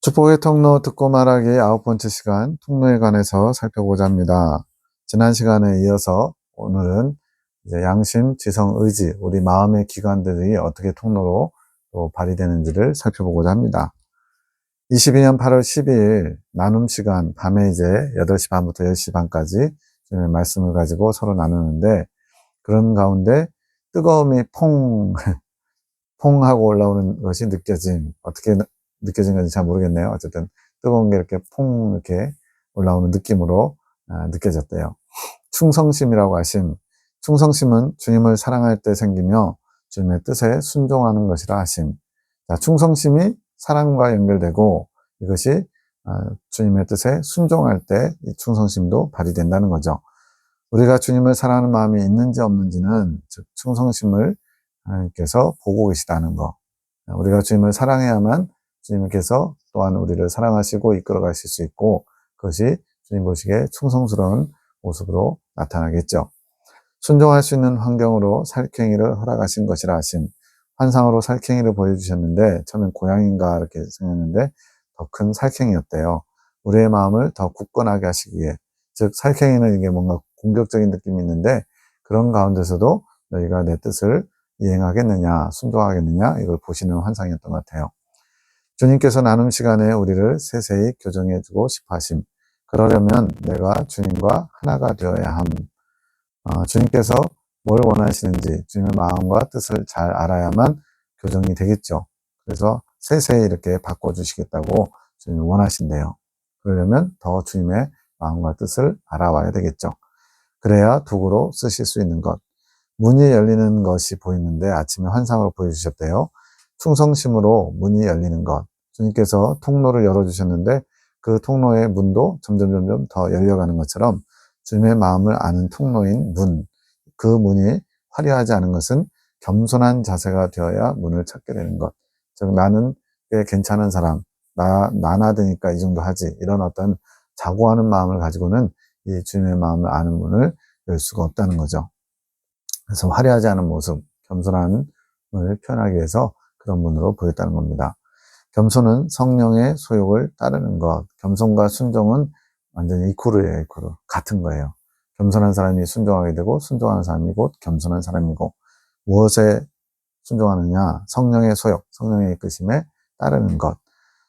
축복의 통로 듣고 말하기 9번째 시간 통로에 관해서 살펴보자 합니다. 지난 시간에 이어서 오늘은 이제 양심, 지성, 의지, 우리 마음의 기관들이 어떻게 통로로 또 발휘되는지를 살펴보고자 합니다. 22년 8월 12일 나눔 시간 밤에 이제 8시 반부터 10시 반까지 말씀을 가지고 서로 나누는데, 그런 가운데 뜨거움이 퐁 하고 올라오는 것이 어떻게 느껴진 건지 잘 모르겠네요. 어쨌든 뜨거운 게 이렇게 퐁 이렇게 올라오는 느낌으로 느껴졌대요. 충성심이라고 하심. 충성심은 주님을 사랑할 때 생기며 주님의 뜻에 순종하는 것이라 하심. 자, 충성심이 사랑과 연결되고 이것이 주님의 뜻에 순종할 때 이 충성심도 발휘된다는 거죠. 우리가 주님을 사랑하는 마음이 있는지 없는지는 즉 충성심을 하나님께서 보고 계시다는 거. 우리가 주님을 사랑해야만 주님께서 또한 우리를 사랑하시고 이끌어 가실 수 있고, 그것이 주님 보시기에 충성스러운 모습으로 나타나겠죠. 순종할 수 있는 환경으로 살쾡이를 허락하신 것이라 하심. 환상으로 살쾡이를 보여주셨는데 처음엔 고양인가 이렇게 생겼는데 더 큰 살쾡이였대요. 우리의 마음을 더 굳건하게 하시기 위해, 즉 살쾡이는 이게 뭔가 공격적인 느낌이 있는데 그런 가운데서도 너희가 내 뜻을 이행하겠느냐, 순종하겠느냐, 이걸 보시는 환상이었던 것 같아요. 주님께서 나눔 시간에 우리를 세세히 교정해 주고 싶어 하심. 그러려면 내가 주님과 하나가 되어야 함. 주님께서 뭘 원하시는지 주님의 마음과 뜻을 잘 알아야만 교정이 되겠죠. 그래서 세세히 이렇게 바꿔주시겠다고 주님이 원하신대요. 그러려면 더 주님의 마음과 뜻을 알아와야 되겠죠. 그래야 도구로 쓰실 수 있는 것. 문이 열리는 것이 보이는데 아침에 환상으로 보여주셨대요. 충성심으로 문이 열리는 것. 주님께서 통로를 열어주셨는데 그 통로의 문도 점점 더 열려가는 것처럼 주님의 마음을 아는 통로인 문, 그 문이 화려하지 않은 것은 겸손한 자세가 되어야 문을 찾게 되는 것. 즉 나는 꽤 괜찮은 사람, 나나 되니까 이 정도 하지, 이런 어떤 자고하는 마음을 가지고는 이 주님의 마음을 아는 문을 열 수가 없다는 거죠. 그래서 화려하지 않은 모습, 겸손함을 표현하기 위해서 그런 문으로 보였다는 겁니다. 겸손은 성령의 소욕을 따르는 것. 겸손과 순종은 완전히 이코르예요, 이코르. 같은 거예요. 겸손한 사람이 순종하게 되고 순종하는 사람이 곧 겸손한 사람이고, 무엇에 순종하느냐? 성령의 소욕, 성령의 이끄심에 따르는 것.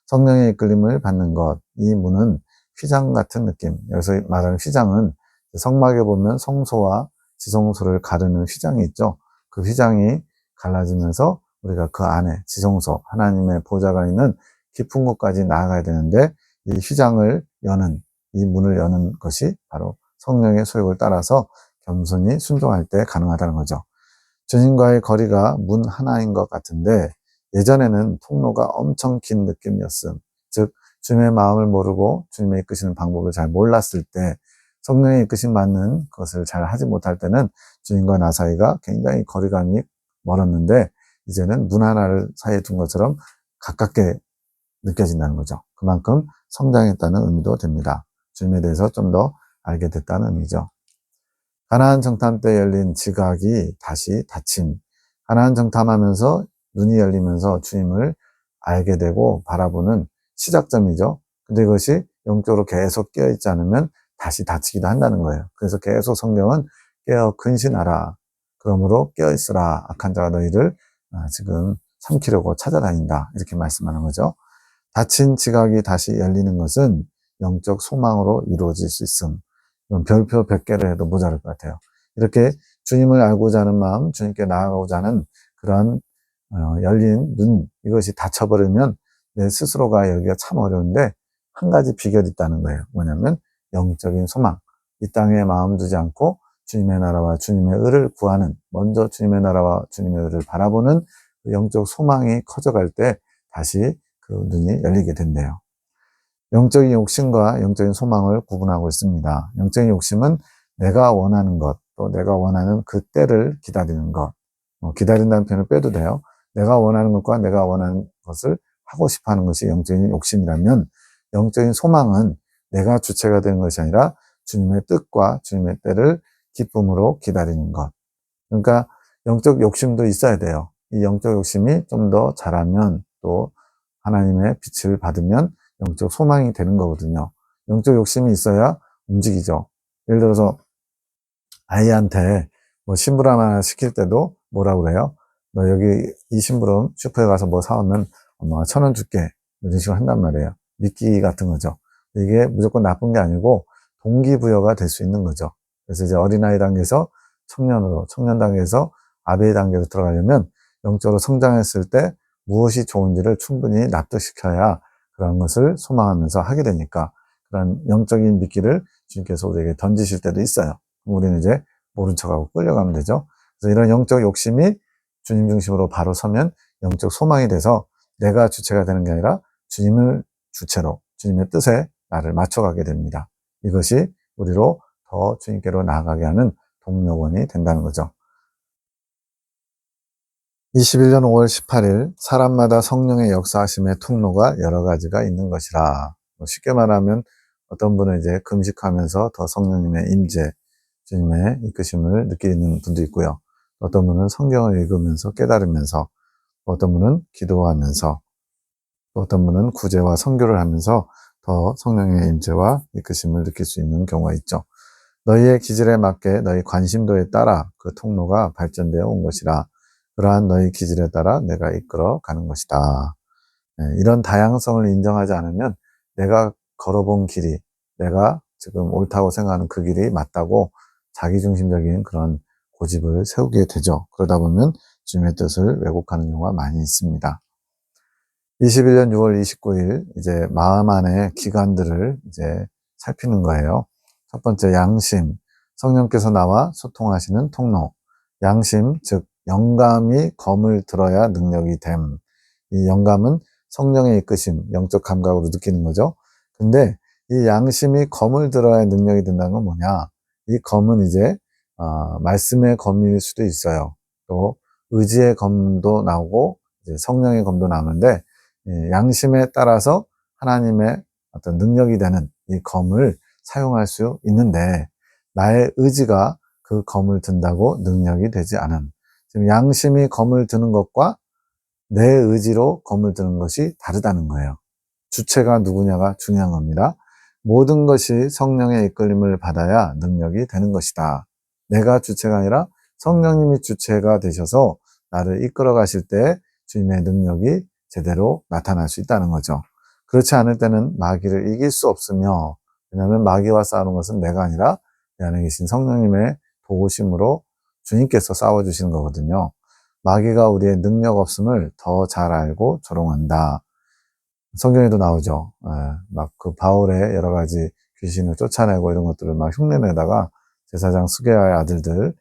성령의 이끌림을 받는 것. 이 문은 휘장 같은 느낌. 여기서 말하는 휘장은 성막에 보면 성소와 지성소를 가르는 휘장이 있죠. 그 휘장이 갈라지면서 우리가 그 안에 지성소, 하나님의 보좌가 있는 깊은 곳까지 나아가야 되는데, 이 휘장을 여는, 이 문을 여는 것이 바로 성령의 소욕을 따라서 겸손히 순종할 때 가능하다는 거죠. 주님과의 거리가 문 하나인 것 같은데 예전에는 통로가 엄청 긴 느낌이었음. 즉 주님의 마음을 모르고 주님의 이끄시는 방법을 잘 몰랐을 때, 성령의 이끄심 받는 것을 잘 하지 못할 때는 주님과 나 사이가 굉장히 거리감이 멀었는데, 이제는 문 하나를 사이에 둔 것처럼 가깝게 느껴진다는 거죠. 그만큼 성장했다는 의미도 됩니다. 주님에 대해서 좀 더 알게 됐다는 의미죠. 가나안 정탐 때 열린 지각이 다시 닫힌, 가나안 정탐하면서 눈이 열리면서 주님을 알게 되고 바라보는 시작점이죠. 근데 이것이 영적으로 계속 깨어있지 않으면 다시 닫히기도 한다는 거예요. 그래서 계속 성경은 깨어 근신하라, 그러므로 깨어있으라, 악한 자가 너희를 지금 삼키려고 찾아다닌다, 이렇게 말씀하는 거죠. 닫힌 지각이 다시 열리는 것은 영적 소망으로 이루어질 수 있음. 별표 100개를 해도 모자랄 것 같아요. 이렇게 주님을 알고자 하는 마음, 주님께 나아가고자 하는 그런 열린 눈, 이것이 닫혀버리면 내 스스로가 열기가 참 어려운데 한 가지 비결이 있다는 거예요. 뭐냐면 영적인 소망. 이 땅에 마음 두지 않고 주님의 나라와 주님의 의를 구하는, 먼저 주님의 나라와 주님의 의를 바라보는 그 영적 소망이 커져갈 때 다시 그 눈이 열리게 된대요. 영적인 욕심과 영적인 소망을 구분하고 있습니다. 영적인 욕심은 내가 원하는 것, 또 내가 원하는 그 때를 기다리는 것. 기다린다는 표현을 빼도 돼요. 내가 원하는 것과 내가 원하는 것을 하고 싶어 하는 것이 영적인 욕심이라면, 영적인 소망은 내가 주체가 되는 것이 아니라 주님의 뜻과 주님의 때를 기쁨으로 기다리는 것. 그러니까 영적 욕심도 있어야 돼요. 이 영적 욕심이 좀 더 자라면, 또 하나님의 빛을 받으면 영적 소망이 되는 거거든요. 영적 욕심이 있어야 움직이죠. 예를 들어서 아이한테 뭐 심부름 하나 시킬 때도 뭐라고 그래요? 너 여기 이 심부름 슈퍼에 가서 뭐 사오면 엄마가 1,000원 줄게. 이런 식으로 한단 말이에요. 미끼 같은 거죠. 이게 무조건 나쁜 게 아니고 동기부여가 될 수 있는 거죠. 그래서 이제 어린아이 단계에서 청년으로, 청년 단계에서 아베이 단계로 들어가려면 영적으로 성장했을 때 무엇이 좋은지를 충분히 납득시켜야 그런 것을 소망하면서 하게 되니까 그런 영적인 미끼를 주님께서 우리에게 던지실 때도 있어요. 우리는 이제 모른 척하고 끌려가면 되죠. 그래서 이런 영적 욕심이 주님 중심으로 바로 서면 영적 소망이 돼서 내가 주체가 되는 게 아니라 주님을 주체로 주님의 뜻에 나를 맞춰가게 됩니다. 이것이 우리로 더 주님께로 나아가게 하는 동력원이 된다는 거죠. 21년 5월 18일 사람마다 성령의 역사하심의 통로가 여러 가지가 있는 것이라. 쉽게 말하면 어떤 분은 이제 금식하면서 더 성령님의 임재, 주님의 이끄심을 느끼는 분도 있고요. 어떤 분은 성경을 읽으면서 깨달으면서, 어떤 분은 기도하면서, 어떤 분은 구제와 선교를 하면서 더 성령의 임재와 이끄심을 느낄 수 있는 경우가 있죠. 너희의 기질에 맞게 너희 관심도에 따라 그 통로가 발전되어 온 것이라. 그러한 너희 기질에 따라 내가 이끌어 가는 것이다. 이런 다양성을 인정하지 않으면 내가 걸어본 길이, 내가 지금 옳다고 생각하는 그 길이 맞다고 자기중심적인 그런 고집을 세우게 되죠. 그러다 보면 주님의 뜻을 왜곡하는 경우가 많이 있습니다. 21년 6월 29일 이제 마음 안의 기관들을 이제 살피는 거예요. 첫 번째 양심, 성령께서 나와 소통하시는 통로. 양심, 즉 영감이 검을 들어야 능력이 됨. 이 영감은 성령의 이끄심, 영적 감각으로 느끼는 거죠. 근데 이 양심이 검을 들어야 능력이 된다는 건 뭐냐? 이 검은 이제 말씀의 검일 수도 있어요. 또 의지의 검도 나오고 이제 성령의 검도 나오는데 양심에 따라서 하나님의 어떤 능력이 되는 이 검을 사용할 수 있는데 나의 의지가 그 검을 든다고 능력이 되지 않은, 지금 양심이 검을 드는 것과 내 의지로 검을 드는 것이 다르다는 거예요. 주체가 누구냐가 중요한 겁니다. 모든 것이 성령의 이끌림을 받아야 능력이 되는 것이다. 내가 주체가 아니라 성령님이 주체가 되셔서 나를 이끌어 가실 때 주님의 능력이 제대로 나타날 수 있다는 거죠. 그렇지 않을 때는 마귀를 이길 수 없으며, 왜냐하면 마귀와 싸우는 것은 내가 아니라 내 안에 계신 성령님의 도우심으로 주님께서 싸워주시는 거거든요. 마귀가 우리의 능력 없음을 더 잘 알고 조롱한다. 성경에도 나오죠. 막 그 바울의 여러 가지 귀신을 쫓아내고 이런 것들을 막 흉내내다가 제사장 스게야의 아들들이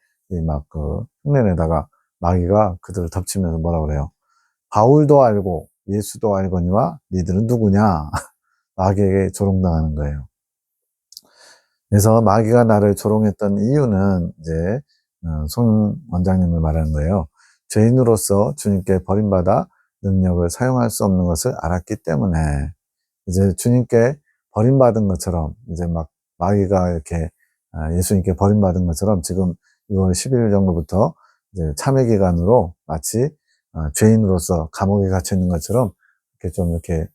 막 그 흉내내다가 마귀가 그들을 덮치면서 뭐라 그래요? 바울도 알고 예수도 알거니와 니들은 누구냐? 마귀에게 조롱당하는 거예요. 그래서 마귀가 나를 조롱했던 이유는 이제 송 원장님을 말하는 거예요. 죄인으로서 주님께 버림받아 능력을 사용할 수 없는 것을 알았기 때문에 이제 주님께 버림받은 것처럼 이제 막 마귀가 이렇게 예수님께 버림받은 것처럼 지금 6월 11일 정도부터 이제 참회 기간으로 마치 죄인으로서 감옥에 갇혀 있는 것처럼 이렇게 좀 이렇게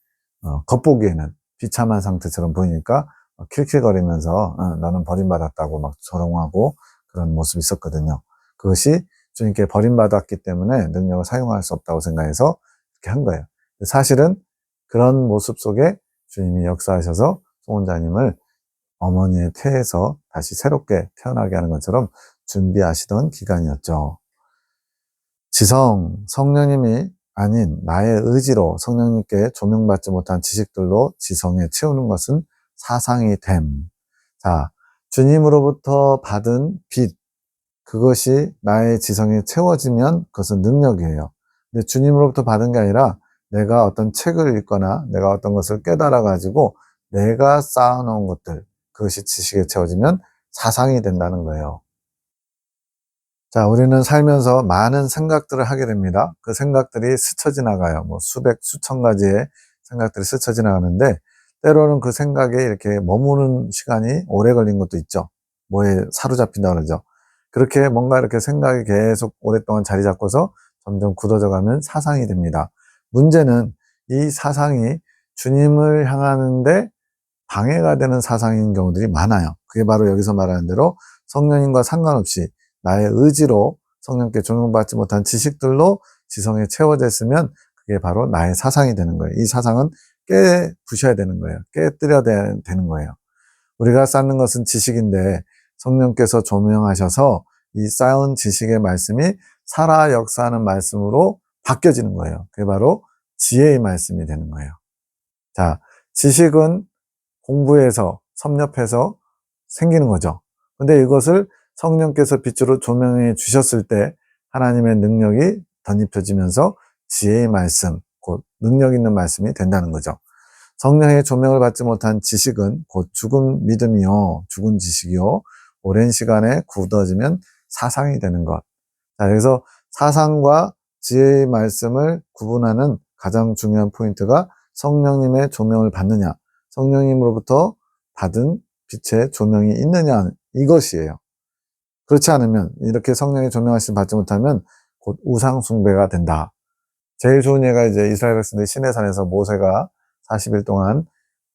겉보기에는 비참한 상태처럼 보이니까 킬킬거리면서 너는 버림받았다고 막 조롱하고 그런 모습이 있었거든요. 그것이 주님께 버림받았기 때문에 능력을 사용할 수 없다고 생각해서 이렇게 한 거예요. 사실은 그런 모습 속에 주님이 역사하셔서 송원자님을 어머니의 태에서 다시 새롭게 태어나게 하는 것처럼 준비하시던 기간이었죠. 지성, 성령님이 아닌 나의 의지로 성령님께 조명받지 못한 지식들로 지성에 채우는 것은 사상이 됨. 자, 주님으로부터 받은 빛, 그것이 나의 지성에 채워지면 그것은 능력이에요. 근데 주님으로부터 받은 게 아니라 내가 어떤 책을 읽거나 내가 어떤 것을 깨달아가지고 내가 쌓아놓은 것들, 그것이 지식에 채워지면 사상이 된다는 거예요. 자, 우리는 살면서 많은 생각들을 하게 됩니다. 그 생각들이 스쳐 지나가요. 뭐 수백, 수천 가지의 생각들이 스쳐 지나가는데 때로는 그 생각에 이렇게 머무는 시간이 오래 걸린 것도 있죠. 뭐에 사로잡힌다 그러죠. 그렇게 뭔가 이렇게 생각이 계속 오랫동안 자리 잡고서 점점 굳어져 가면 사상이 됩니다. 문제는 이 사상이 주님을 향하는데 방해가 되는 사상인 경우들이 많아요. 그게 바로 여기서 말하는 대로 성령님과 상관없이 나의 의지로 성령께 조명받지 못한 지식들로 지성에 채워져 있으면 그게 바로 나의 사상이 되는 거예요. 이 사상은 부셔야 되는 거예요. 깨뜨려야 되는 거예요. 우리가 쌓는 것은 지식인데 성령께서 조명하셔서 이 쌓은 지식의 말씀이 살아 역사하는 말씀으로 바뀌어지는 거예요. 그게 바로 지혜의 말씀이 되는 거예요. 자, 지식은 공부해서 섭렵해서 생기는 거죠. 근데 이것을 성령께서 빛으로 조명해 주셨을 때 하나님의 능력이 덧입혀지면서 지혜의 말씀, 곧 능력 있는 말씀이 된다는 거죠. 성령의 조명을 받지 못한 지식은 곧 죽은 믿음이요, 죽은 지식이요, 오랜 시간에 굳어지면 사상이 되는 것. 자, 그래서 사상과 지혜의 말씀을 구분하는 가장 중요한 포인트가 성령님의 조명을 받느냐, 성령님으로부터 받은 빛의 조명이 있느냐, 이것이에요. 그렇지 않으면, 이렇게 성령의 조명하심 받지 못하면 곧 우상숭배가 된다. 제일 좋은 예가 이제 이스라엘 백성들이 시내산에서 모세가 40일 동안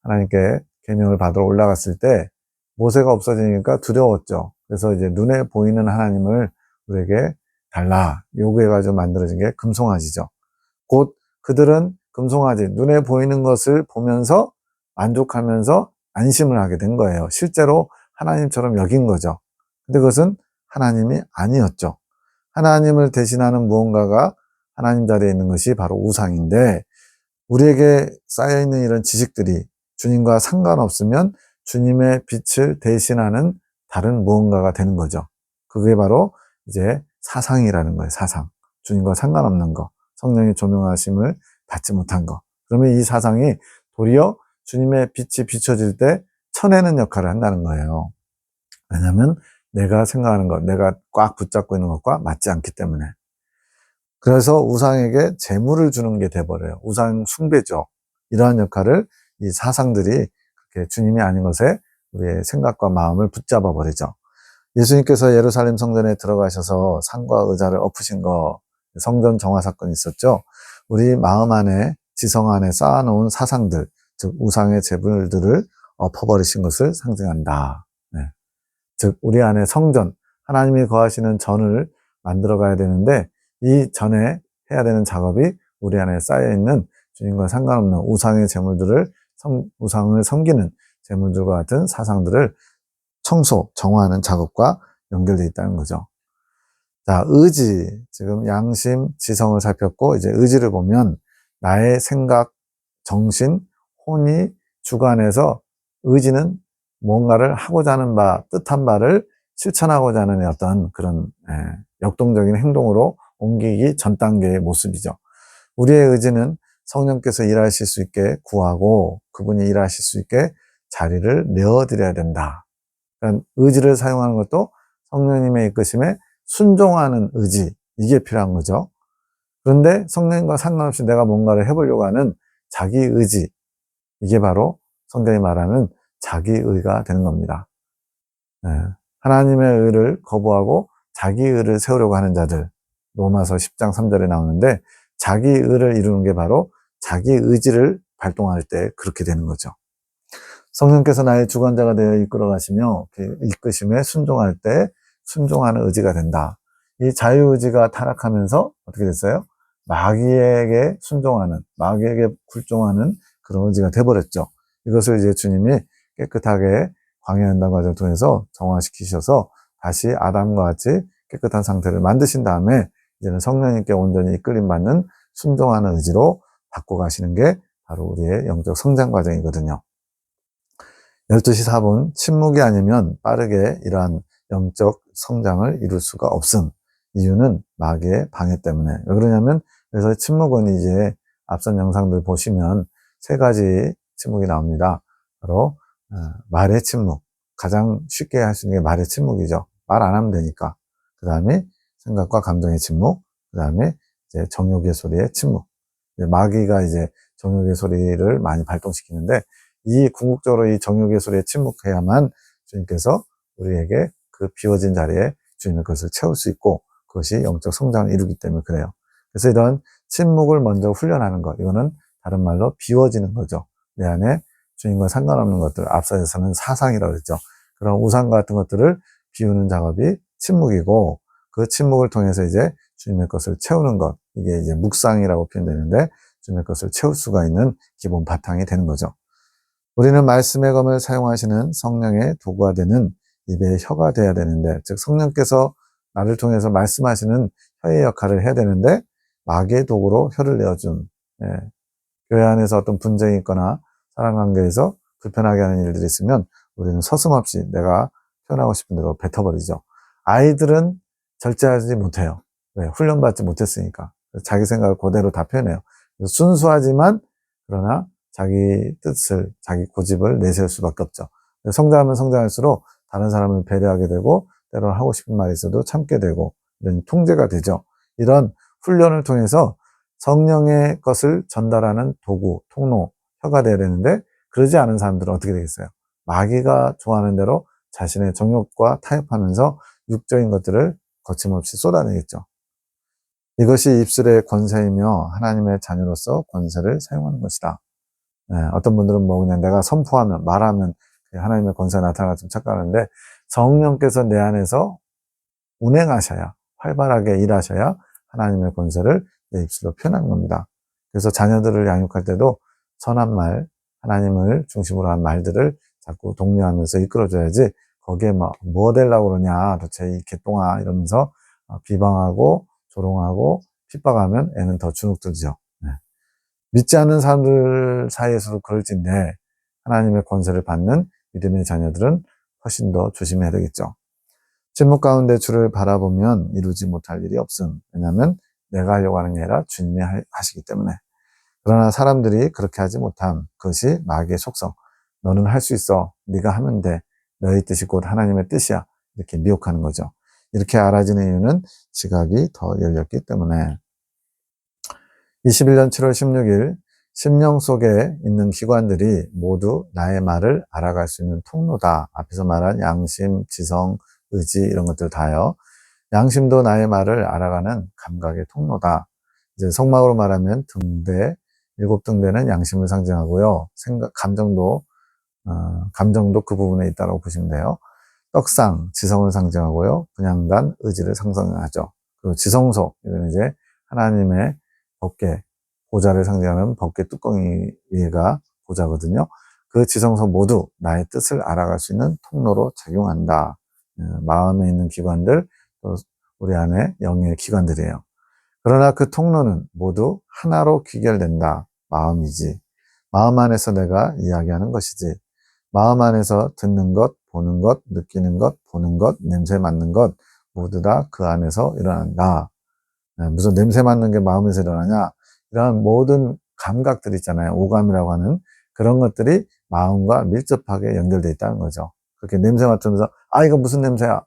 하나님께 계명을 받으러 올라갔을 때 모세가 없어지니까 두려웠죠. 그래서 이제 눈에 보이는 하나님을 우리에게 달라 요구해가지고 만들어진 게 금송아지죠. 곧 그들은 금송아지, 눈에 보이는 것을 보면서 만족하면서 안심을 하게 된 거예요. 실제로 하나님처럼 여긴 거죠. 근데 그것은 하나님이 아니었죠. 하나님을 대신하는 무언가가 하나님 자리에 있는 것이 바로 우상인데, 우리에게 쌓여있는 이런 지식들이 주님과 상관없으면 주님의 빛을 대신하는 다른 무언가가 되는 거죠. 그게 바로 이제 사상이라는 거예요. 사상. 주님과 상관없는 거. 성령의 조명하심을 받지 못한 거. 그러면 이 사상이 도리어 주님의 빛이 비춰질 때 쳐내는 역할을 한다는 거예요. 왜냐하면 내가 생각하는 것, 내가 꽉 붙잡고 있는 것과 맞지 않기 때문에. 그래서 우상에게 재물을 주는 게 돼버려요. 우상 숭배죠. 이러한 역할을 이 사상들이 그렇게 주님이 아닌 것에 우리의 생각과 마음을 붙잡아 버리죠. 예수님께서 예루살렘 성전에 들어가셔서 상과 의자를 엎으신 거, 성전 정화 사건이 있었죠. 우리 마음 안에, 지성 안에 쌓아놓은 사상들, 즉 우상의 재물들을 엎어버리신 것을 상징한다. 네. 즉 우리 안에 성전, 하나님이 거하시는 전을 만들어 가야 되는데 이 전에 해야 되는 작업이 우리 안에 쌓여있는 주님과 상관없는 우상의 재물들을, 우상을 섬기는 재물들과 같은 사상들을 청소, 정화하는 작업과 연결되어 있다는 거죠. 자, 의지. 지금 양심, 지성을 살폈고, 이제 의지를 보면 나의 생각, 정신, 혼이 주관해서 의지는 뭔가를 하고자 하는 바, 뜻한 바를 실천하고자 하는 어떤 그런 역동적인 행동으로 옮기기 전 단계의 모습이죠. 우리의 의지는 성령께서 일하실 수 있게 구하고 그분이 일하실 수 있게 자리를 내어드려야 된다. 그러니까 의지를 사용하는 것도 성령님의 이끄심에 순종하는 의지, 이게 필요한 거죠. 그런데 성령님과 상관없이 내가 뭔가를 해보려고 하는 자기 의지, 이게 바로 성경이 말하는 자기의가 되는 겁니다. 하나님의 의를 거부하고 자기 의를 세우려고 하는 자들, 로마서 10장 3절에 나오는데 자기 의를 이루는 게 바로 자기 의지를 발동할 때 그렇게 되는 거죠. 성령께서 나의 주관자가 되어 이끌어 가시며 이끄심에 순종할 때 순종하는 의지가 된다. 이 자유의지가 타락하면서 어떻게 됐어요? 마귀에게 순종하는, 마귀에게 굴종하는 그런 의지가 돼버렸죠. 이것을 이제 주님이 깨끗하게 광야연단 과정을 통해서 정화시키셔서 다시 아담과 같이 깨끗한 상태를 만드신 다음에 이제는 성령님께 온전히 이끌림 받는 순종하는 의지로 바꿔 가시는 게 바로 우리의 영적 성장 과정이거든요. 12시 4분, 침묵이 아니면 빠르게 이러한 영적 성장을 이룰 수가 없음. 이유는 마귀의 방해 때문에. 왜 그러냐면, 그래서 침묵은 이제 앞선 영상들 보시면 세 가지 침묵이 나옵니다. 바로 말의 침묵. 가장 쉽게 할 수 있는 게 말의 침묵이죠. 말 안 하면 되니까. 그 다음에 생각과 감정의 침묵. 그 다음에 이제 정욕의 소리의 침묵. 마귀가 이제 정욕의 소리를 많이 발동시키는데, 이 궁극적으로 이 정욕의 소리에 침묵해야만 주님께서 우리에게 그 비워진 자리에 주님의 것을 채울 수 있고 그것이 영적 성장을 이루기 때문에 그래요. 그래서 이런 침묵을 먼저 훈련하는 것, 이거는 다른 말로 비워지는 거죠. 내 안에 주님과 상관없는 것들, 앞서서는 사상이라고 그랬죠. 그런 우상 같은 것들을 비우는 작업이 침묵이고, 그 침묵을 통해서 이제 주님의 것을 채우는 것, 이게 이제 묵상이라고 표현되는데, 주님의 것을 채울 수가 있는 기본 바탕이 되는 거죠. 우리는 말씀의 검을 사용하시는 성령의 도구가 되는 입의 혀가 돼야 되는데, 즉 성령께서 나를 통해서 말씀하시는 혀의 역할을 해야 되는데, 마귀의 도구로 혀를 내어준, 예, 교회 안에서 어떤 분쟁이 있거나 사랑관계에서 불편하게 하는 일들이 있으면 우리는 서슴없이 내가 표현하고 싶은 대로 뱉어버리죠. 아이들은 절제하지 못해요. 왜? 훈련받지 못했으니까. 자기 생각을 그대로 다 표현해요. 순수하지만 그러나 자기 뜻을, 자기 고집을 내세울 수밖에 없죠. 성장하면 성장할수록 다른 사람을 배려하게 되고, 때로는 하고 싶은 말이 있어도 참게 되고, 이런 통제가 되죠. 이런 훈련을 통해서 성령의 것을 전달하는 도구, 통로, 혀가 돼야 되는데, 그러지 않은 사람들은 어떻게 되겠어요? 마귀가 좋아하는 대로 자신의 정욕과 타협하면서 육적인 것들을 거침없이 쏟아내겠죠. 이것이 입술의 권세이며 하나님의 자녀로서 권세를 사용하는 것이다. 네, 어떤 분들은 뭐 그냥 내가 선포하면, 말하면 하나님의 권세가 나타나서 좀 착각하는데, 성령께서 내 안에서 운행하셔야, 활발하게 일하셔야 하나님의 권세를 내 입술로 표현하는 겁니다. 그래서 자녀들을 양육할 때도 선한 말, 하나님을 중심으로 한 말들을 자꾸 독려하면서 이끌어줘야지, 거기에 뭐 되려고 그러냐, 도대체 이 개똥아, 이러면서 비방하고 조롱하고 핍박하면 애는 더 주눅들죠. 네. 믿지 않는 사람들 사이에서도 그럴진데, 하나님의 권세를 받는 믿음의 자녀들은 훨씬 더 조심해야 되겠죠. 침묵 가운데 주를 바라보면 이루지 못할 일이 없음. 왜냐하면 내가 하려고 하는 게 아니라 주님이 하시기 때문에. 그러나 사람들이 그렇게 하지 못함. 그것이 마귀의 속성. 너는 할 수 있어. 네가 하면 돼. 너의 뜻이 곧 하나님의 뜻이야. 이렇게 미혹하는 거죠. 이렇게 알아지는 이유는 지각이 더 열렸기 때문에. 21년 7월 16일 심령 속에 있는 기관들이 모두 나의 말을 알아갈 수 있는 통로다. 앞에서 말한 양심, 지성, 의지 이런 것들 다요. 양심도 나의 말을 알아가는 감각의 통로다. 이제 성막으로 말하면 등대, 7등대는 양심을 상징하고요. 감정도 그 부분에 있다고 보시면 돼요. 떡상, 지성을 상징하고요. 분향단, 의지를 상징하죠. 그리고 지성소, 이건 이제 하나님의 법궤, 보좌를 상징하는 법궤 뚜껑이 위에가 보좌거든요. 그 지성소 모두 나의 뜻을 알아갈 수 있는 통로로 작용한다. 마음에 있는 기관들, 또 우리 안에 영의 기관들이에요. 그러나 그 통로는 모두 하나로 귀결된다. 마음이지. 마음 안에서 내가 이야기하는 것이지. 마음 안에서 듣는 것, 보는 것, 느끼는 것, 보는 것, 냄새 맡는 것 모두 다 그 안에서 일어난다. 무슨 냄새 맡는 게 마음에서 일어나냐? 이런 모든 감각들 있잖아요. 오감이라고 하는 그런 것들이 마음과 밀접하게 연결되어 있다는 거죠. 그렇게 냄새 맡으면서 이거 무슨 냄새야?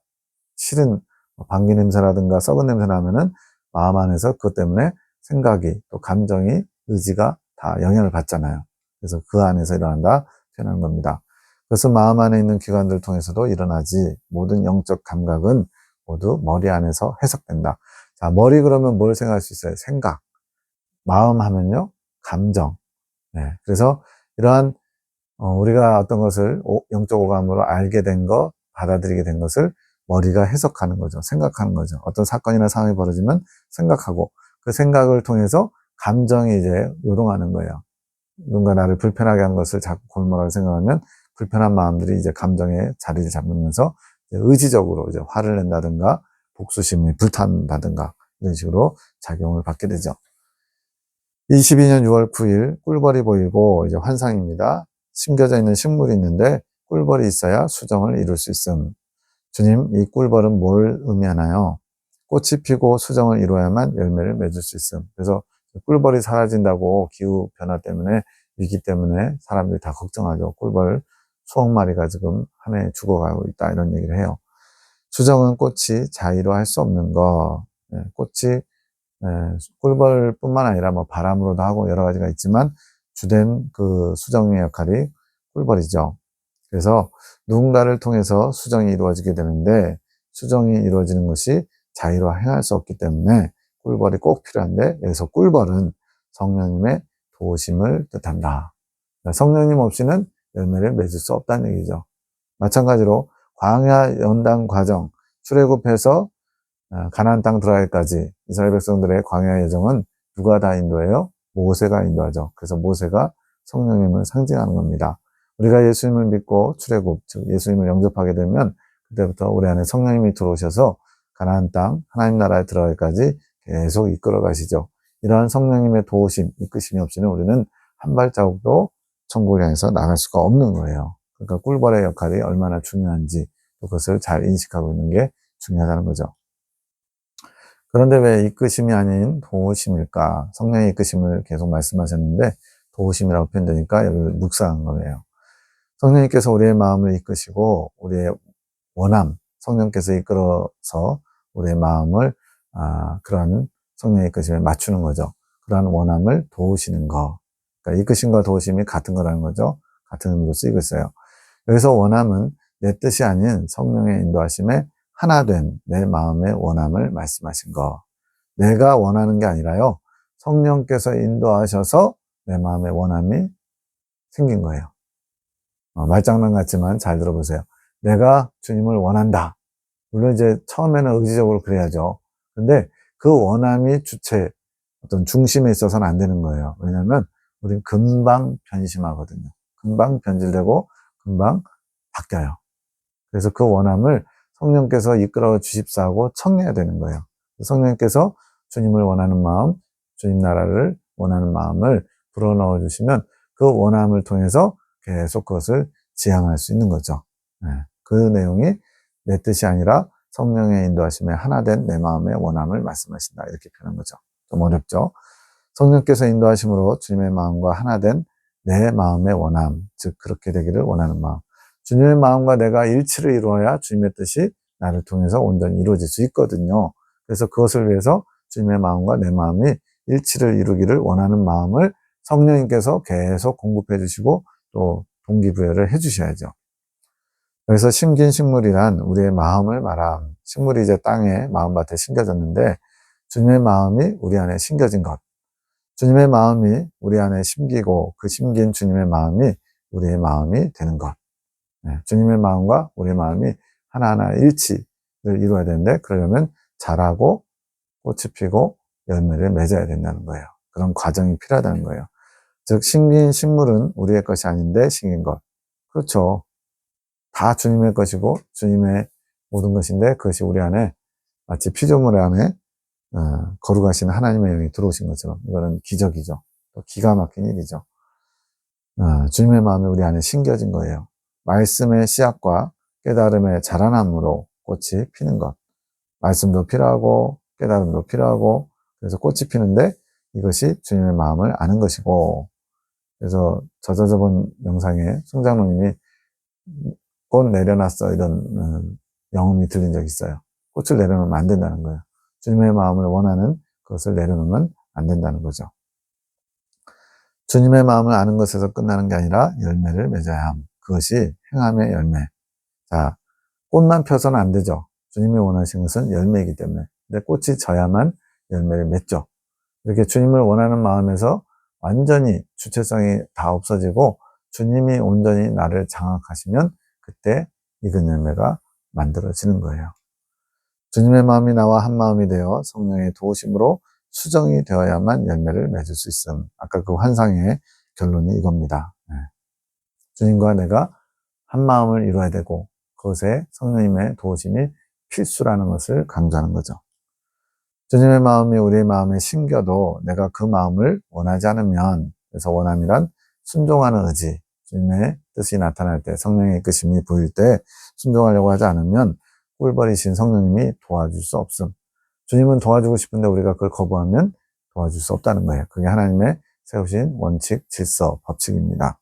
싫은 방귀 냄새라든가 썩은 냄새 나면은 마음 안에서 그것 때문에 생각이 또 감정이 의지가 다 영향을 받잖아요. 그래서 그 안에서 일어난다 표현하는 겁니다. 그래서 마음 안에 있는 기관들을 통해서도 일어나지 모든 영적 감각은 모두 머리 안에서 해석된다. 자, 머리 그러면 뭘 생각할 수 있어요? 생각. 마음 하면요, 감정. 네, 그래서 이러한 우리가 어떤 것을 영적 오감으로 알게 된 것, 받아들이게 된 것을 머리가 해석하는 거죠. 생각하는 거죠. 어떤 사건이나 상황이 벌어지면 생각하고 그 생각을 통해서 감정이 이제 요동하는 거예요. 누군가 나를 불편하게 한 것을 자꾸 골몰하게 생각하면 불편한 마음들이 이제 감정의 자리를 잡으면서 의지적으로 이제 화를 낸다든가 복수심이 불탄다든가 이런 식으로 작용을 받게 되죠. 22년 6월 9일 꿀벌이 보이고 이제 환상입니다. 심겨져 있는 식물이 있는데 꿀벌이 있어야 수정을 이룰 수 있음. 주님, 이 꿀벌은 뭘 의미하나요? 꽃이 피고 수정을 이루어야만 열매를 맺을 수 있음. 그래서 꿀벌이 사라진다고 기후 변화 때문에 위기 때문에 사람들이 다 걱정하죠. 꿀벌 수억 마리가 지금 한 해 죽어가고 있다 이런 얘기를 해요. 수정은 꽃이 자의로 할 수 없는 거. 꽃이 꿀벌뿐만 아니라 뭐 바람으로도 하고 여러 가지가 있지만 주된 그 수정의 역할이 꿀벌이죠. 그래서 누군가를 통해서 수정이 이루어지게 되는데 수정이 이루어지는 것이 자의로 행할 수 없기 때문에 꿀벌이 꼭 필요한데 여기서 꿀벌은 성령님의 도우심을 뜻한다. 성령님 없이는 열매를 맺을 수 없다는 얘기죠. 마찬가지로 광야 연단 과정, 출애굽해서 가나안 땅 들어가기까지 이스라엘 백성들의 광야 여정은 누가 다 인도해요? 모세가 인도하죠. 그래서 모세가 성령님을 상징하는 겁니다. 우리가 예수님을 믿고 출애굽, 즉 예수님을 영접하게 되면 그때부터 우리 안에 성령님이 들어오셔서 가나안 땅, 하나님 나라에 들어가기까지 계속 이끌어 가시죠. 이러한 성령님의 도우심, 이끄심이 없이는 우리는 한 발자국도 천국을 향해서 나갈 수가 없는 거예요. 그러니까 꿀벌의 역할이 얼마나 중요한지 그것을 잘 인식하고 있는 게 중요하다는 거죠. 그런데 왜 이끄심이 아닌 도우심일까? 성령의 이끄심을 계속 말씀하셨는데 도우심이라고 표현되니까 여기를 묵상한 거예요. 성령님께서 우리의 마음을 이끄시고 우리의 원함, 성령께서 이끌어서 우리의 마음을 그런 성령의 이끄심에 맞추는 거죠. 그러한 원함을 도우시는 거. 그러니까 이끄심과 도우심이 같은 거라는 거죠. 같은 의미로 쓰이고 있어요. 여기서 원함은 내 뜻이 아닌 성령의 인도하심에 하나 된 내 마음의 원함을 말씀하신 거. 내가 원하는 게 아니라요. 성령께서 인도하셔서 내 마음의 원함이 생긴 거예요. 말장난 같지만 잘 들어보세요. 내가 주님을 원한다. 물론 이제 처음에는 의지적으로 그래야죠. 근데 그 원함이 주체, 어떤 중심에 있어서는 안 되는 거예요. 왜냐하면 우린 금방 변심하거든요. 금방 변질되고 금방 바뀌어요. 그래서 그 원함을 성령께서 이끌어 주십사하고 청해야 되는 거예요. 성령께서 주님을 원하는 마음, 주님 나라를 원하는 마음을 불어넣어 주시면 그 원함을 통해서 계속 그것을 지향할 수 있는 거죠. 그 내용이 내 뜻이 아니라 성령의 인도하심에 하나 된 내 마음의 원함을 말씀하신다. 이렇게 표현한 거죠. 좀 어렵죠. 성령께서 인도하심으로 주님의 마음과 하나 된 내 마음의 원함, 즉 그렇게 되기를 원하는 마음. 주님의 마음과 내가 일치를 이루어야 주님의 뜻이 나를 통해서 온전히 이루어질 수 있거든요. 그래서 그것을 위해서 주님의 마음과 내 마음이 일치를 이루기를 원하는 마음을 성령님께서 계속 공급해 주시고 또 동기부여를 해 주셔야죠. 그래서 심긴 식물이란 우리의 마음을 말함. 식물이 이제 땅에 마음밭에 심겨졌는데 주님의 마음이 우리 안에 심겨진 것. 주님의 마음이 우리 안에 심기고 그 심긴 주님의 마음이 우리의 마음이 되는 것. 주님의 마음과 우리의 마음이 하나하나 일치를 이루어야 되는데 그러려면 자라고 꽃이 피고 열매를 맺어야 된다는 거예요. 그런 과정이 필요하다는 거예요. 즉 심긴 식물은 우리의 것이 아닌데 심긴 것. 그렇죠. 다 주님의 것이고 주님의 모든 것인데 그것이 우리 안에 마치 피조물 안에 거룩하신 하나님의 영이 들어오신 것처럼 이거는 기적이죠. 또 기가 막힌 일이죠. 주님의 마음이 우리 안에 심겨진 거예요. 말씀의 씨앗과 깨달음의 자라남으로 꽃이 피는 것. 말씀도 필요하고 깨달음도 필요하고 그래서 꽃이 피는데 이것이 주님의 마음을 아는 것이고 그래서 저번 영상에 송장로님이 꽃 내려놨어 이런 영음이 들린 적이 있어요. 꽃을 내려놓으면 안 된다는 거예요. 주님의 마음을 원하는 그것을 내려놓으면 안 된다는 거죠. 주님의 마음을 아는 것에서 끝나는 게 아니라 열매를 맺어야 함. 그것이 행함의 열매. 자, 꽃만 펴서는 안 되죠. 주님이 원하신 것은 열매이기 때문에. 근데 꽃이 져야만 열매를 맺죠. 이렇게 주님을 원하는 마음에서 완전히 주체성이 다 없어지고 주님이 온전히 나를 장악하시면 그때 익은 열매가 만들어지는 거예요. 주님의 마음이 나와 한 마음이 되어 성령의 도우심으로 수정이 되어야만 열매를 맺을 수 있음. 아까 그 환상의 결론이 이겁니다. 주님과 내가 한 마음을 이루어야 되고 그것에 성령님의 도우심이 필수라는 것을 강조하는 거죠. 주님의 마음이 우리의 마음에 심겨도 내가 그 마음을 원하지 않으면 그래서 원함이란 순종하는 의지 주님의 뜻이 나타날 때 성령의 이끄심이 보일 때 순종하려고 하지 않으면 꿀벌이신 성령님이 도와줄 수 없음. 주님은 도와주고 싶은데 우리가 그걸 거부하면 도와줄 수 없다는 거예요. 그게 하나님의 세우신 원칙, 질서, 법칙입니다.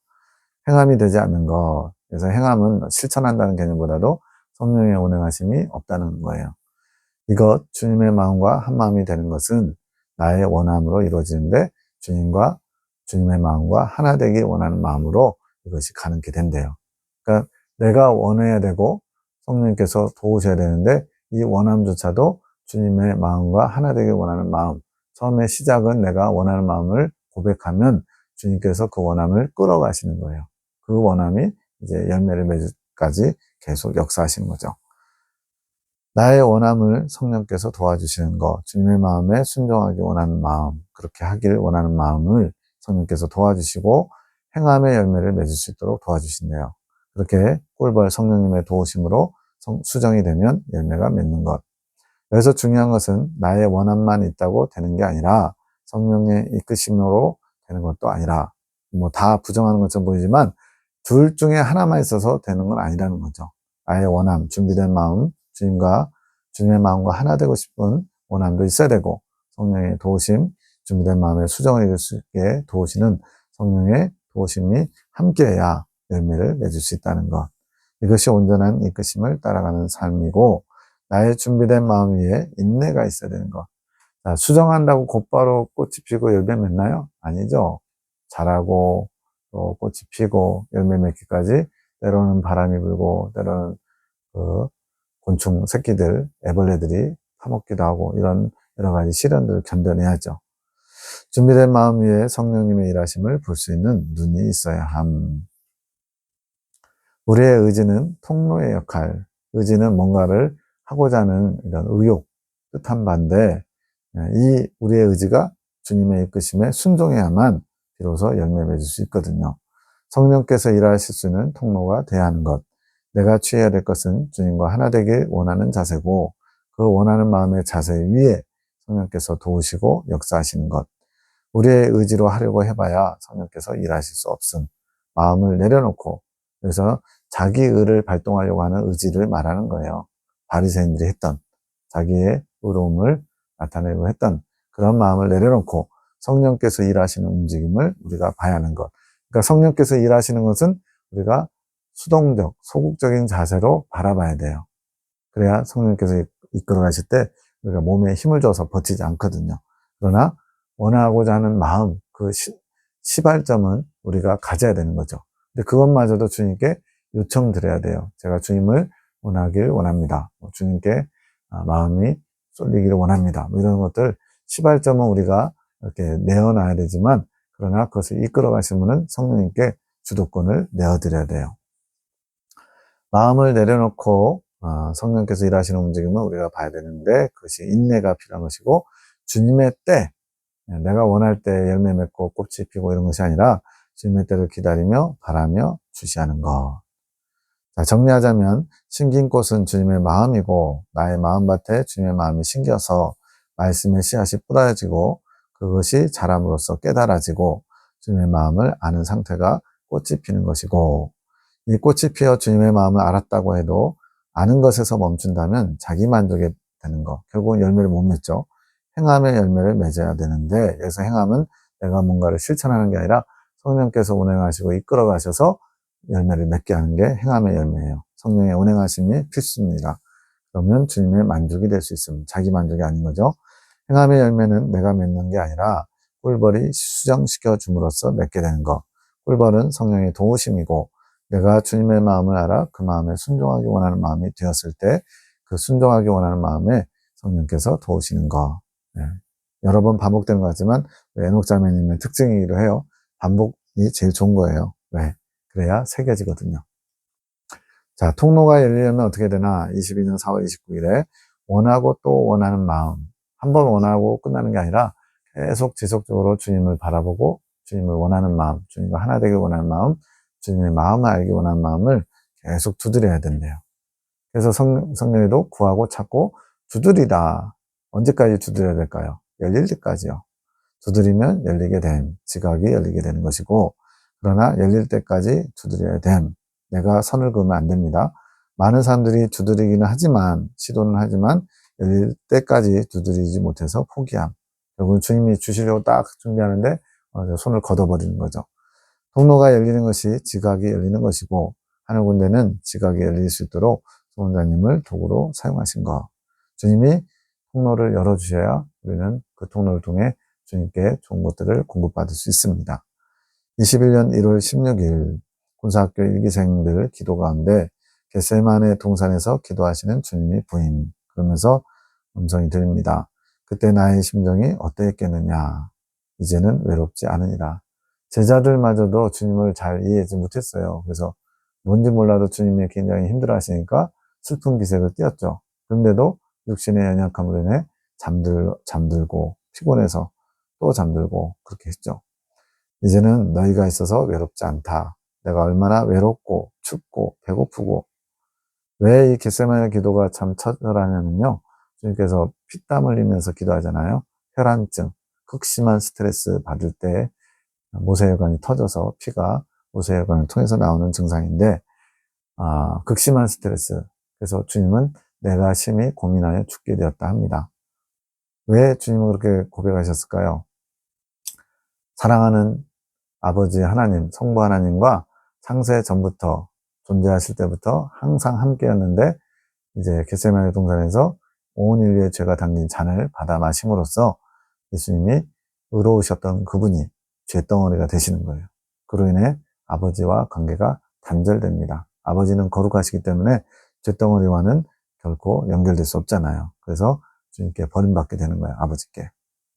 행함이 되지 않는 것. 그래서 행함은 실천한다는 개념보다도 성령의 운행하심이 없다는 거예요. 이것 주님의 마음과 한 마음이 되는 것은 나의 원함으로 이루어지는데 주님과 주님의 마음과 하나 되기 원하는 마음으로 이것이 가능케 된대요. 그러니까 내가 원해야 되고 성령님께서 도우셔야 되는데 이 원함조차도 주님의 마음과 하나 되기 원하는 마음. 처음에 시작은 내가 원하는 마음을 고백하면 주님께서 그 원함을 끌어가시는 거예요. 그 원함이 이제 열매를 맺을까지 계속 역사하시는 거죠. 나의 원함을 성령께서 도와주시는 것, 주님의 마음에 순종하기 원하는 마음, 그렇게 하길 원하는 마음을 성령께서 도와주시고 행함의 열매를 맺을 수 있도록 도와주신대요. 그렇게 꿀벌 성령님의 도우심으로 수정이 되면 열매가 맺는 것. 여기서 중요한 것은 나의 원함만 있다고 되는 게 아니라 성령의 이끄심으로 되는 것도 아니라 뭐 다 부정하는 것처럼 보이지만 둘 중에 하나만 있어서 되는 건 아니라는 거죠. 나의 원함, 준비된 마음, 주님의 마음과 하나 되고 싶은 원함도 있어야 되고 성령의 도우심, 준비된 마음에 수정을 이룰 수 있게 도우시는 성령의 도우심이 함께해야 열매를 맺을 수 있다는 것. 이것이 온전한 이끄심을 따라가는 삶이고 나의 준비된 마음 위에 인내가 있어야 되는 것. 자, 수정한다고 곧바로 꽃이 피고 열매 맺나요? 아니죠. 자라고 또 꽃이 피고 열매 맺기까지 때로는 바람이 불고 때로는 그 곤충 새끼들, 애벌레들이 파먹기도 하고 이런 여러 가지 시련들을 견뎌내야죠. 준비된 마음 위에 성령님의 일하심을 볼 수 있는 눈이 있어야 함. 우리의 의지는 통로의 역할, 의지는 뭔가를 하고자 하는 이런 의욕, 뜻한 바인데 이 우리의 의지가 주님의 이끄심에 순종해야만 비로소 열매 맺을 수 있거든요. 성령께서 일하실 수 있는 통로가 돼야 하는 것. 내가 취해야 될 것은 주님과 하나 되길 원하는 자세고 그 원하는 마음의 자세 위에 성령께서 도우시고 역사하시는 것. 우리의 의지로 하려고 해봐야 성령께서 일하실 수 없음. 마음을 내려놓고 그래서 자기 의를 발동하려고 하는 의지를 말하는 거예요. 바리새인들이 했던 자기의 의로움을 나타내려고 했던 그런 마음을 내려놓고 성령께서 일하시는 움직임을 우리가 봐야 하는 것. 그러니까 성령께서 일하시는 것은 우리가 수동적, 소극적인 자세로 바라봐야 돼요. 그래야 성령께서 이끌어 가실 때 우리가 몸에 힘을 줘서 버티지 않거든요. 그러나 원하고자 하는 마음, 그 시발점은 우리가 가져야 되는 거죠. 근데 그것마저도 주님께 요청드려야 돼요. 제가 주님을 원하길 원합니다. 주님께 마음이 쏠리기를 원합니다. 뭐 이런 것들 시발점은 우리가 이렇게 내어놔야 되지만 그러나 그것을 이끌어 가신 분은 성령님께 주도권을 내어드려야 돼요. 마음을 내려놓고 성령께서 일하시는 움직임을 우리가 봐야 되는데 그것이 인내가 필요한 것이고 주님의 때, 내가 원할 때 열매 맺고 꽃이 피고 이런 것이 아니라 주님의 때를 기다리며 바라며 주시하는 것. 자, 정리하자면 심긴 꽃은 주님의 마음이고 나의 마음밭에 주님의 마음이 심겨서 말씀의 씨앗이 뿌려지고 그것이 자람으로써 깨달아지고 주님의 마음을 아는 상태가 꽃이 피는 것이고 이 꽃이 피어 주님의 마음을 알았다고 해도 아는 것에서 멈춘다면 자기 만족이 되는 것. 결국은 열매를 못 맺죠. 행함의 열매를 맺어야 되는데 여기서 행함은 내가 뭔가를 실천하는 게 아니라 성령께서 운행하시고 이끌어 가셔서 열매를 맺게 하는 게 행함의 열매예요. 성령의 운행하심이 필수입니다. 그러면 주님의 만족이 될 수 있습니다. 자기 만족이 아닌 거죠. 행함의 열매는 내가 맺는 게 아니라 꿀벌이 수정시켜 줌으로써 맺게 되는 것. 꿀벌은 성령의 도우심이고 내가 주님의 마음을 알아 그 마음에 순종하기 원하는 마음이 되었을 때 그 순종하기 원하는 마음에 성령께서 도우시는 것. 네. 여러 번 반복되는 것 같지만 에녹 자매님의 특징이기도 해요. 반복이 제일 좋은 거예요. 왜? 그래야 새겨지거든요. 자, 통로가 열리려면 어떻게 되나? 22년 4월 29일에 원하고 또 원하는 마음. 한 번 원하고 끝나는 게 아니라 계속 지속적으로 주님을 바라보고 주님을 원하는 마음, 주님과 하나 되길 원하는 마음, 주님의 마음을 알기 원하는 마음을 계속 두드려야 된대요. 그래서 성령에도 구하고 찾고 두드리다. 언제까지 두드려야 될까요? 열릴 때까지요. 두드리면 열리게 됨, 지각이 열리게 되는 것이고 그러나 열릴 때까지 두드려야 됨. 내가 선을 그으면 안 됩니다. 많은 사람들이 두드리기는 하지만 시도는 하지만 열릴 때까지 두드리지 못해서 포기함. 결국은 주님이 주시려고 딱 준비하는데 손을 걷어버리는 거죠. 통로가 열리는 것이 지각이 열리는 것이고 하늘 군대는 지각이 열릴 수 있도록 소원자님을 도구로 사용하신 것. 주님이 통로를 열어주셔야 우리는 그 통로를 통해 주님께 좋은 것들을 공급받을 수 있습니다. 21년 1월 16일 군사학교 일기생들 기도 가운데 겟세마네 동산에서 기도하시는 주님이 부임. 그러면서 음성이 들립니다. 그때 나의 심정이 어떠했겠느냐. 이제는 외롭지 않으니라. 제자들마저도 주님을 잘 이해하지 못했어요. 그래서 뭔지 몰라도 주님이 굉장히 힘들어 하시니까 슬픈 기색을 띄었죠. 그런데도 육신의 연약함으로 인해 잠들고 피곤해서 또 잠들고 그렇게 했죠. 이제는 너희가 있어서 외롭지 않다. 내가 얼마나 외롭고 춥고 배고프고. 왜 이 겟세마네 기도가 참 처절하냐면요, 주님께서 피땀 흘리면서 기도하잖아요. 혈안증, 극심한 스트레스 받을 때 모세혈관이 터져서 피가 모세혈관을 통해서 나오는 증상인데, 극심한 스트레스. 그래서 주님은 내가 심히 고민하여 죽게 되었다 합니다. 왜 주님은 그렇게 고백하셨을까요? 사랑하는 아버지 하나님, 성부 하나님과 창세 전부터 존재하실 때부터 항상 함께였는데, 이제 겟세마네 동산에서 온 인류의 죄가 담긴 잔을 받아 마심으로써 예수님이 의로우셨던 그분이 죄덩어리가 되시는 거예요. 그로 인해 아버지와 관계가 단절됩니다. 아버지는 거룩하시기 때문에 죄덩어리와는 결코 연결될 수 없잖아요. 그래서 주님께 버림받게 되는 거예요. 아버지께.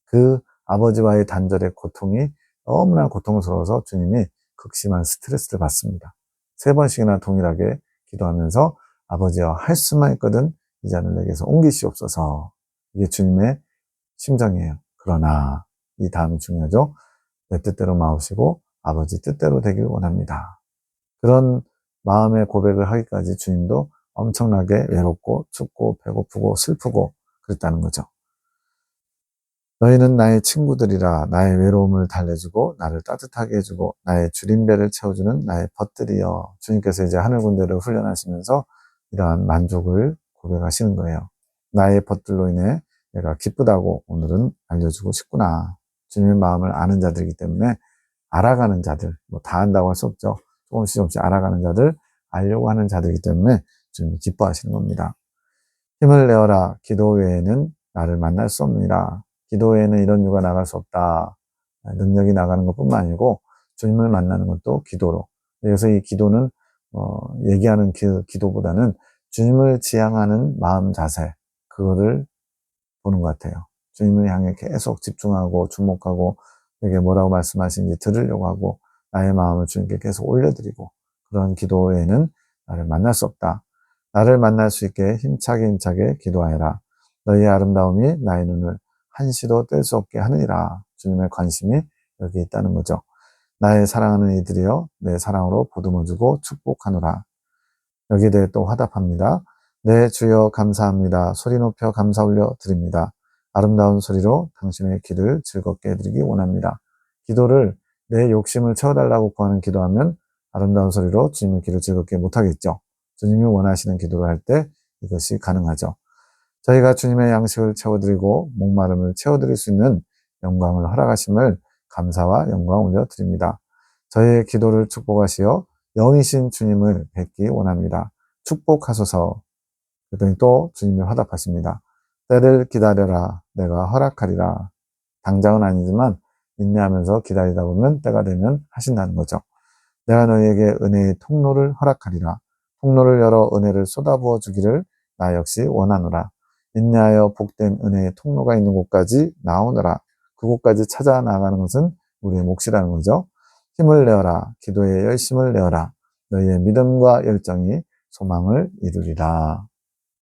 그 아버지와의 단절의 고통이 너무나 고통스러워서 주님이 극심한 스트레스를 받습니다. 3번씩이나 동일하게 기도하면서 아버지와 할 수만 있거든 이 잔을 내게서 옮기시옵소서. 이게 주님의 심정이에요. 그러나 이 다음이 중요하죠. 내 뜻대로 마옵시고 아버지 뜻대로 되길 원합니다. 그런 마음의 고백을 하기까지 주님도 엄청나게 외롭고 춥고 배고프고 슬프고 그랬다는 거죠. 너희는 나의 친구들이라. 나의 외로움을 달래주고 나를 따뜻하게 해주고 나의 주림배를 채워주는 나의 벗들이여. 주님께서 이제 하늘 군대를 훈련하시면서 이러한 만족을 고백하시는 거예요. 나의 벗들로 인해 내가 기쁘다고 오늘은 알려주고 싶구나. 주님의 마음을 아는 자들이기 때문에 알아가는 자들, 뭐 다 안다고 할 수 없죠. 조금씩 알아가는 자들, 알려고 하는 자들이기 때문에 주님이 기뻐하시는 겁니다. 힘을 내어라. 기도 외에는 나를 만날 수 없느니라. 기도 외에는 이런 유가 나갈 수 없다. 능력이 나가는 것뿐만 아니고 주님을 만나는 것도 기도로. 그래서 이 기도는 얘기하는 기도보다는 주님을 지향하는 마음 자세, 그거를 보는 것 같아요. 주님을 향해 계속 집중하고 주목하고 내게 뭐라고 말씀하시는지 들으려고 하고 나의 마음을 주님께 계속 올려드리고, 그런 기도에는 나를 만날 수 없다. 나를 만날 수 있게 힘차게 기도하여라. 너희의 아름다움이 나의 눈을 한시도 뗄 수 없게 하느니라. 주님의 관심이 여기 있다는 거죠. 나의 사랑하는 이들이여 내 사랑으로 보듬어주고 축복하노라. 여기에 대해 또 화답합니다. 네, 주여 감사합니다. 소리 높여 감사 올려 드립니다. 아름다운 소리로 당신의 길을 즐겁게 해드리기 원합니다. 기도를 내 욕심을 채워달라고 구하는 기도하면 아름다운 소리로 주님의 길을 즐겁게 못하겠죠. 주님이 원하시는 기도를 할 때 이것이 가능하죠. 저희가 주님의 양식을 채워드리고 목마름을 채워드릴 수 있는 영광을 허락하심을 감사와 영광 올려드립니다. 저희의 기도를 축복하시어 영이신 주님을 뵙기 원합니다. 축복하소서. 그랬더니 또 주님이 화답하십니다. 때를 기다려라. 내가 허락하리라. 당장은 아니지만 인내하면서 기다리다 보면 때가 되면 하신다는 거죠. 내가 너희에게 은혜의 통로를 허락하리라. 통로를 열어 은혜를 쏟아부어 주기를 나 역시 원하노라. 인내하여 복된 은혜의 통로가 있는 곳까지 나오너라. 그곳까지 찾아 나가는 것은 우리의 몫이라는 거죠. 힘을 내어라. 기도에 열심을 내어라. 너희의 믿음과 열정이 소망을 이루리라.